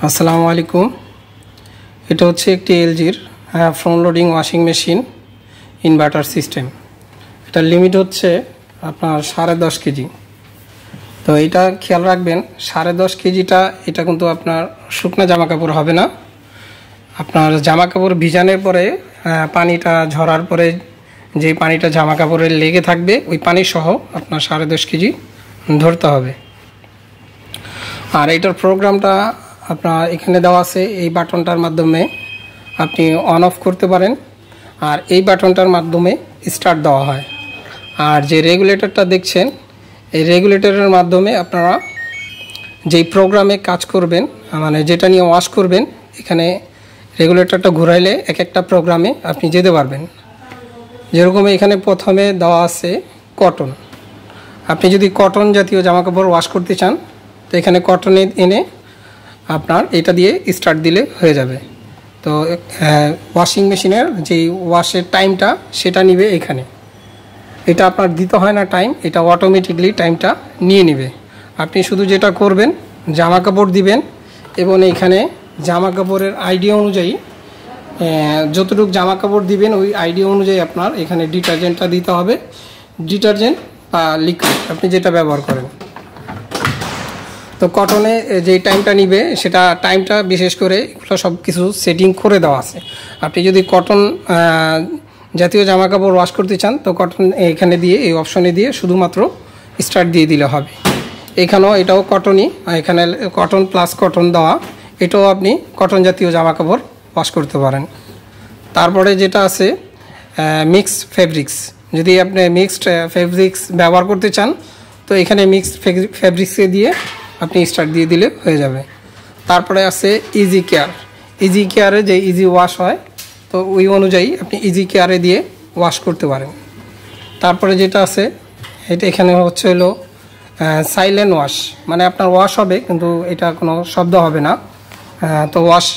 আসসালামু আলাইকুম। এটা হচ্ছে একটি এলজির front loading washing machine inverter system. এটার লিমিট হচ্ছে আপনার 10.5 কেজি। তো এটা খেয়াল রাখবেন, 10.5 কেজিটা এটা কিন্তু আপনার শুকনো জামা কাপড় হবে না। আপনার জামা কাপড় ভিজানোর পরে পানিটা ঝরার পরে যে পানিটা জামা কাপড়ে লেগে থাকবে ওই পানি সহ আপনার 10.5 কেজি ধরতে হবে। আর এটার প্রোগ্রামটা আপনার এখানে দেওয়া আছে। এই বাটনটার মাধ্যমে আপনি অন অফ করতে পারেন, আর এই বাটনটার মাধ্যমে স্টার্ট দেওয়া হয়। আর যে রেগুলেটরটা দেখছেন, এই রেগুলেটরের মাধ্যমে আপনারা যেই প্রোগ্রামে কাজ করবেন, মানে যেটা নিয়ে ওয়াশ করবেন, এখানে রেগুলেটরটা ঘুরাইলে এক একটা প্রোগ্রামে আপনি যেতে পারবেন। যেরকম এখানে প্রথমে দেওয়া আছে কটন। আপনি যদি কটন জাতীয় জামাকাপড় ওয়াশ করতে চান তো এখানে কটনে এনে আপনার এটা দিয়ে স্টার্ট দিলে হয়ে যাবে। তো ওয়াশিং মেশিনের যেই ওয়াশের টাইমটা সেটা নিবে এখানে। এটা আপনার দিতে হয় না টাইম, এটা অটোমেটিকলি টাইমটা নিয়ে নেবে। আপনি শুধু যেটা করবেন, জামা কাপড় দিবেন এবং এইখানে জামা কাপড়ের আইডিয়া অনুযায়ী যতটুকু জামা কাপড় দিবেন ওই আইডিয়া অনুযায়ী আপনার এখানে ডিটারজেন্টটা দিতে হবে। ডিটারজেন্ট বা লিকুইড আপনি যেটা ব্যবহার করেন। তো কটনে যেই টাইমটা নিবে সেটা টাইমটা বিশেষ করে এগুলো সব কিছু সেটিং করে দেওয়া আছে। আপনি যদি কটন জাতীয় জামা কাপড় ওয়াশ করতে চান তো কটন এখানে দিয়ে এই অপশনে দিয়ে শুধুমাত্র স্টার্ট দিয়ে দিলে হবে। এখানেও এটাও কটনই, এখানে কটন প্লাস কটন দেওয়া, এটাও আপনি কটন জাতীয় জামা কাপড় ওয়াশ করতে পারেন। তারপরে যেটা আছে মিক্সড ফেব্রিক্স। যদি আপনি মিক্সড ফেব্রিক্স ব্যবহার করতে চান তো এখানে মিক্সড ফেব্রিক্সে দিয়ে আপনি স্টার্ট দিয়ে দিলে হয়ে যাবে। তারপরে আছে ইজি কেয়ার। ইজি কেয়ারে যে ইজি ওয়াশ হয় তো ওই অনুযায়ী আপনি ইজি কেয়ারে দিয়ে ওয়াশ করতে পারেন। তারপরে যেটা আছে এটা এখানে হচ্ছে হলো সাইলেন্ট ওয়াশ, মানে আপনার ওয়াশ হবে কিন্তু এটা কোনো শব্দ হবে না। তো ওয়াশ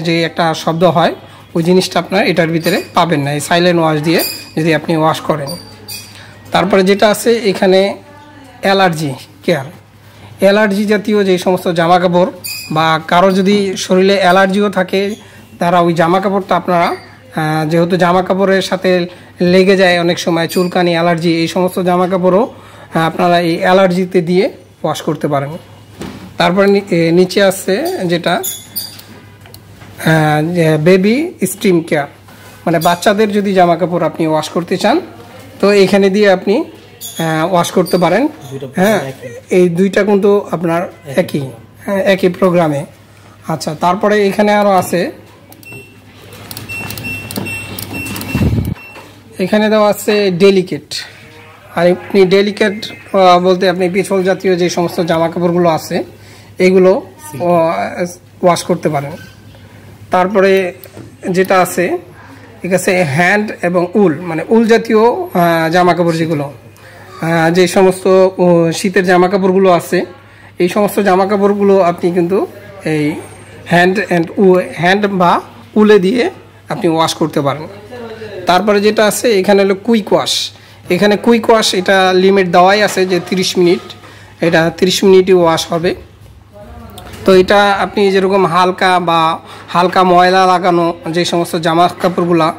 যে একটা শব্দ হয় ওই জিনিসটা আপনার এটার ভিতরে পাবেন না এই সাইলেন্ট ওয়াশ দিয়ে যদি আপনি ওয়াশ করেন। তারপরে যেটা আছে এখানে অ্যালার্জি কেয়ার। অ্যালার্জি জাতীয় যে সমস্ত জামা কাপড় বা কারো যদি শরীরে অ্যালার্জিও থাকে, তারা ওই জামা কাপড়টা আপনারা যেহেতু জামা কাপড়ের সাথে লেগে যায় অনেক সময় চুলকানি, অ্যালার্জি, এই সমস্ত জামা কাপড়ও আপনারা এই অ্যালার্জিতে দিয়ে ওয়াশ করতে পারেন। তারপরে নিচে আসছে যেটা বেবি স্টিম কেয়ার, মানে বাচ্চাদের যদি জামা কাপড় আপনি ওয়াশ করতে চান তো এখানে দিয়ে আপনি ওয়াশ করতে পারেন। হ্যাঁ, এই দুইটা কিন্তু আপনার একই প্রোগ্রামে। আচ্ছা, তারপরে এখানে আরও আছে, এখানে দেওয়া আছে ডেলিকেট। আর আপনি ডেলিকেট বলতে আপনি পিছল জাতীয় যে সমস্ত জামা কাপড়গুলো আছে এগুলো ওয়াশ করতে পারেন। তারপরে যেটা আছে ঠিক আছে হ্যান্ড এবং উল, মানে উল জাতীয় জামা কাপড় যেগুলো, যে সমস্ত শীতের জামা কাপড়গুলো আছে এই সমস্ত জামা কাপড়গুলো আপনি কিন্তু এই হ্যান্ড বা উলে দিয়ে আপনি ওয়াশ করতে পারেন। তারপরে যেটা আছে এখানে হলো কুইক ওয়াশ। এখানে কুইক ওয়াশ এটা লিমিট দেওয়াই আছে যে 30 মিনিট, এটা 30 মিনিটই ওয়াশ হবে। তো এটা আপনি যেরকম হালকা ময়লা লাগানো যে সমস্ত জামা কাপড়গুলো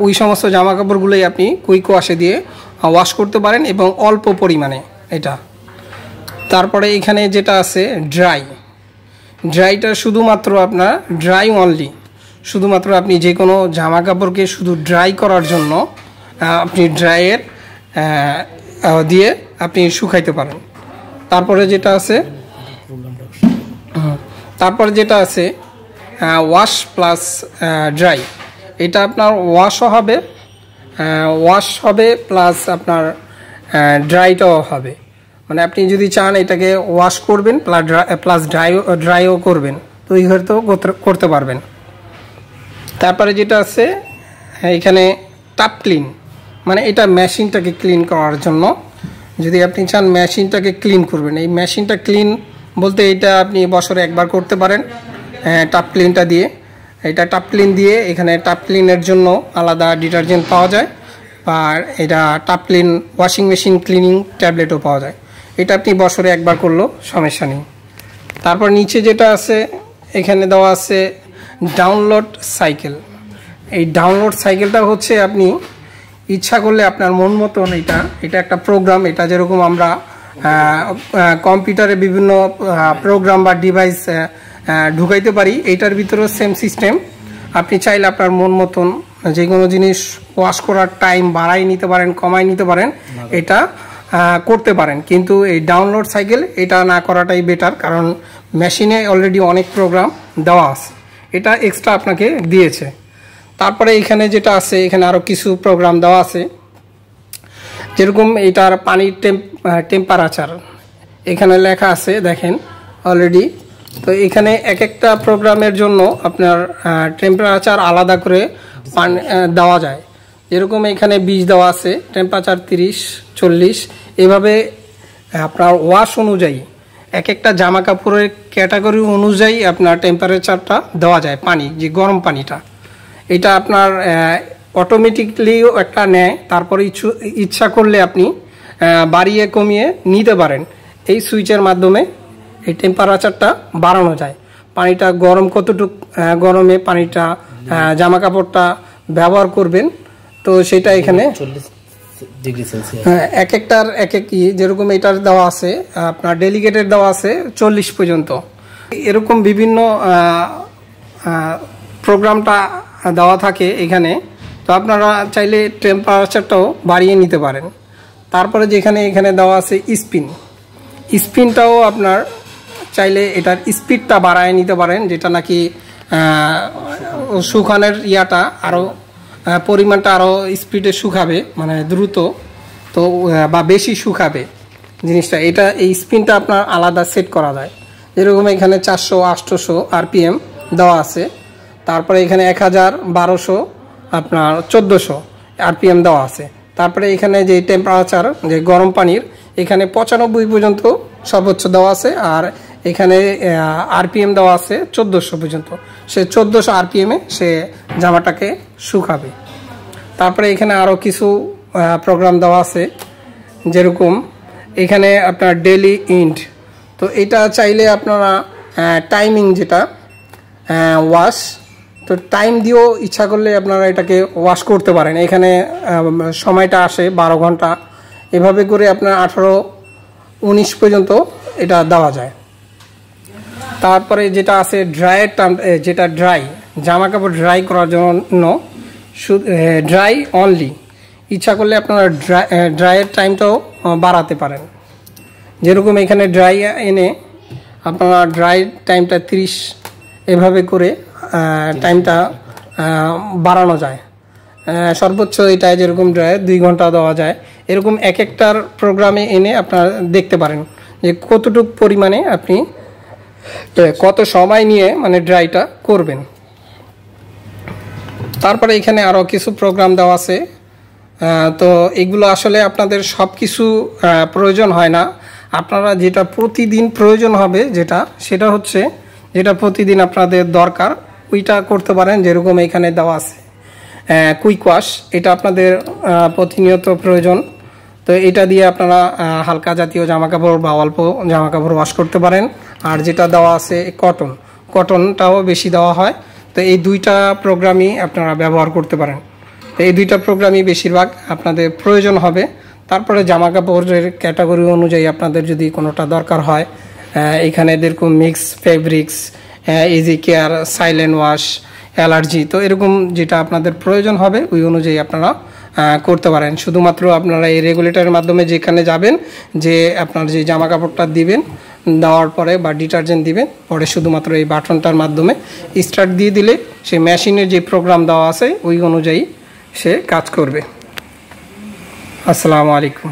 ওই সমস্ত জামা কাপড়গুলোই আপনি কুইক ওয়াশে দিয়ে ওয়াশ করতে পারেন এবং অল্প পরিমাণে এটা। তারপরে এখানে যেটা আছে ড্রাইটা শুধুমাত্র আপনার ড্রাই অনলি, শুধুমাত্র আপনি যে কোনো জামা কাপড়কে শুধু ড্রাই করার জন্য আপনি ড্রাইয়ের দিয়ে আপনি শুকাইতে পারেন। তারপরে যেটা আছে ওয়াশ প্লাস ড্রাই। এটা আপনার ওয়াশও হবে প্লাস আপনার ড্রাইটাও হবে, মানে আপনি যদি চান এটাকে ওয়াশ করবেন প্লাস ড্রাইও করবেন তো এই হয়তো করতে পারবেন। তারপরে যেটা আছে এখানে টাপ ক্লিন, মানে এটা মেশিনটাকে ক্লিন করার জন্য। যদি আপনি চান মেশিনটাকে ক্লিন করবেন, এই মেশিনটা ক্লিন বলতে এটা আপনি বছরে একবার করতে পারেন টাপ ক্লিনটা দিয়ে। এটা টাপ ক্লিন দিয়ে এখানে টাপ ক্লিনের জন্য আলাদা ডিটারজেন্ট পাওয়া যায়, আর এটা টাপ ক্লিন ওয়াশিং মেশিন ক্লিনিং ট্যাবলেটও পাওয়া যায়। এটা আপনি বছরে একবার করলেও সমস্যা নেই। তারপর নিচে যেটা আছে এখানে দেওয়া আছে ডাউনলোড সাইকেল। এই ডাউনলোড সাইকেলটা হচ্ছে আপনি ইচ্ছা করলে আপনার মন মতন এটা একটা প্রোগ্রাম। এটা যেরকম আমরা কম্পিউটারে বিভিন্ন প্রোগ্রাম বা ডিভাইস ঢুকাইতে পারি, এইটার ভিতরেও সেম সিস্টেম। আপনি চাইলে আপনার মন মতন যে কোনো জিনিস ওয়াশ করার টাইম বাড়াই নিতে পারেন, কমাই নিতে পারেন, এটা করতে পারেন। কিন্তু এই ডাউনলোড সাইকেল এটা না করাটাই বেটার, কারণ মেশিনে অলরেডি অনেক প্রোগ্রাম দেওয়া আছে, এটা এক্সট্রা আপনাকে দিয়েছে। তারপরে এখানে যেটা আছে, এখানে আরও কিছু প্রোগ্রাম দেওয়া আছে, যেরকম এটার পানির টেম্পারেচার এখানে লেখা আছে দেখেন অলরেডি। তো এখানে এক একটা প্রোগ্রামের জন্য আপনার টেম্পারেচার আলাদা করে দেওয়া যায়। যেরকম এখানে 20 দেওয়া আছে, টেম্পারেচার 30, 40, এভাবে আপনার ওয়াশ অনুযায়ী এক একটা জামা কাপড়ের ক্যাটাগরি অনুযায়ী আপনার টেম্পারেচারটা দেওয়া যায়। পানি যে গরম পানিটা, এটা আপনার অটোমেটিকলিও একটা নেয়। তারপরে ইচ্ছা করলে আপনি বাড়িয়ে কমিয়ে নিতে পারেন। এই সুইচের মাধ্যমে এই টেম্পারেচারটা বাড়ানো যায়। পানিটা গরম কতটুকু গরমে পানিটা জামা কাপড়টা ব্যবহার করবেন, তো সেটা এখানে 40 ডিগ্রি সেলসিয়াস এক একটার এক এক যেরকম এটার দেওয়া আছে, আপনার ডেলিগেটেড দেওয়া আছে 40 পর্যন্ত। এরকম বিভিন্ন প্রোগ্রামটা দেওয়া থাকে এখানে। তো আপনারা চাইলে টেম্পারেচারটাও বাড়িয়ে নিতে পারেন। তারপরে যেখানে এখানে দেওয়া আছে স্পিনটাও আপনার চাইলে এটার স্পিডটা বাড়ায় নিতে পারেন, যেটা নাকি শুকানোর ইয়াটা আরও পরিমাণটা আরও স্পিডে শুকাবে, মানে দ্রুত তো বা বেশি শুকাবে জিনিসটা। এই স্পিনটা আপনার আলাদা সেট করা যায়। যেরকম এখানে 400, 800 RPM দেওয়া আছে। তারপরে এখানে 1000, 1200, আপনার 1400 RPM দেওয়া আছে। তারপরে এখানে যে টেম্পারেচার যে গরম পানির, এখানে 95 পর্যন্ত সর্বোচ্চ দেওয়া আছে। আর এখানে RPM দেওয়া আছে 1400 পর্যন্ত। সে 1400 RPM সে জামাটাকে শুকাবে। তারপরে এখানে আরও কিছু প্রোগ্রাম দেওয়া আছে, যেরকম এখানে আপনার ডেইলি ইন্ড। তো এটা চাইলে আপনারা টাইমিং যেটা ওয়াশ, তো টাইম দিয়েও ইচ্ছা করলে আপনারা এটাকে ওয়াশ করতে পারেন। এখানে সময়টা আসে 12 ঘন্টা, এভাবে করে আপনার 18, 19 পর্যন্ত এটা দেওয়া যায়। তারপরে যেটা আছে ড্রাইয়ের টার্ম, যেটা ড্রাই জামা কাপড় ড্রাই করার জন্য ড্রাই অনলি, ইচ্ছা করলে আপনারা ড্রাইয়ের টাইমটাও বাড়াতে পারেন। যেরকম এখানে ড্রাই এনে আপনারা ড্রাই টাইমটা 30, এভাবে করে টাইমটা বাড়ানো যায়। সর্বোচ্চ এটায় যেরকম ড্রাই 2 ঘন্টা দেওয়া যায়। এরকম এক একটার প্রোগ্রামে এনে আপনারা দেখতে পারেন যে কতটুকু পরিমাণে আপনি কত সময় নিয়ে মানে ড্রাইটা করবেন। তারপরে এখানে আরও কিছু প্রোগ্রাম দেওয়া আছে। তো এগুলো আসলে আপনাদের সব কিছু প্রয়োজন হয় না। আপনারা যেটা প্রতিদিন প্রয়োজন হবে সেটা হচ্ছে যেটা প্রতিদিন আপনাদের দরকার, ওইটা করতে পারেন। যেরকম এখানে দেওয়া আছে কুইক ওয়াশ, এটা আপনাদের প্রতিনিয়ত প্রয়োজন। তো এটা দিয়ে আপনারা হালকা জাতীয় জামাকাপড় বা অল্প জামাকাপড় ওয়াশ করতে পারেন। আর যেটা দেওয়া আছে কটনটাও বেশি দেওয়া হয়। তো এই দুইটা প্রোগ্রামই আপনারা ব্যবহার করতে পারেন। তো এই দুইটা প্রোগ্রামই বেশিরভাগ আপনাদের প্রয়োজন হবে। তারপরে জামা কাপড়ের ক্যাটাগরি অনুযায়ী আপনাদের যদি কোনোটা দরকার হয়, এখানে এরকম mix fabrics, easy care, silent wash, allergy, তো এরকম যেটা আপনাদের প্রয়োজন হবে ওই অনুযায়ী আপনারা করতে পারেন। শুধুমাত্র আপনারা এই রেগুলেটরের মাধ্যমে যেখানে যাবেন, যে আপনার যে জামা কাপড়টা দিবেন, দেওয়ার পরে বা ডিটারজেন্ট দিবেন, পরে শুধুমাত্র এই বাটনটার মাধ্যমে স্টার্ট দিয়ে দিলে সে মেশিনের যে প্রোগ্রাম দেওয়া আছে ওই অনুযায়ী সে কাজ করবে। আসসালামু আলাইকুম।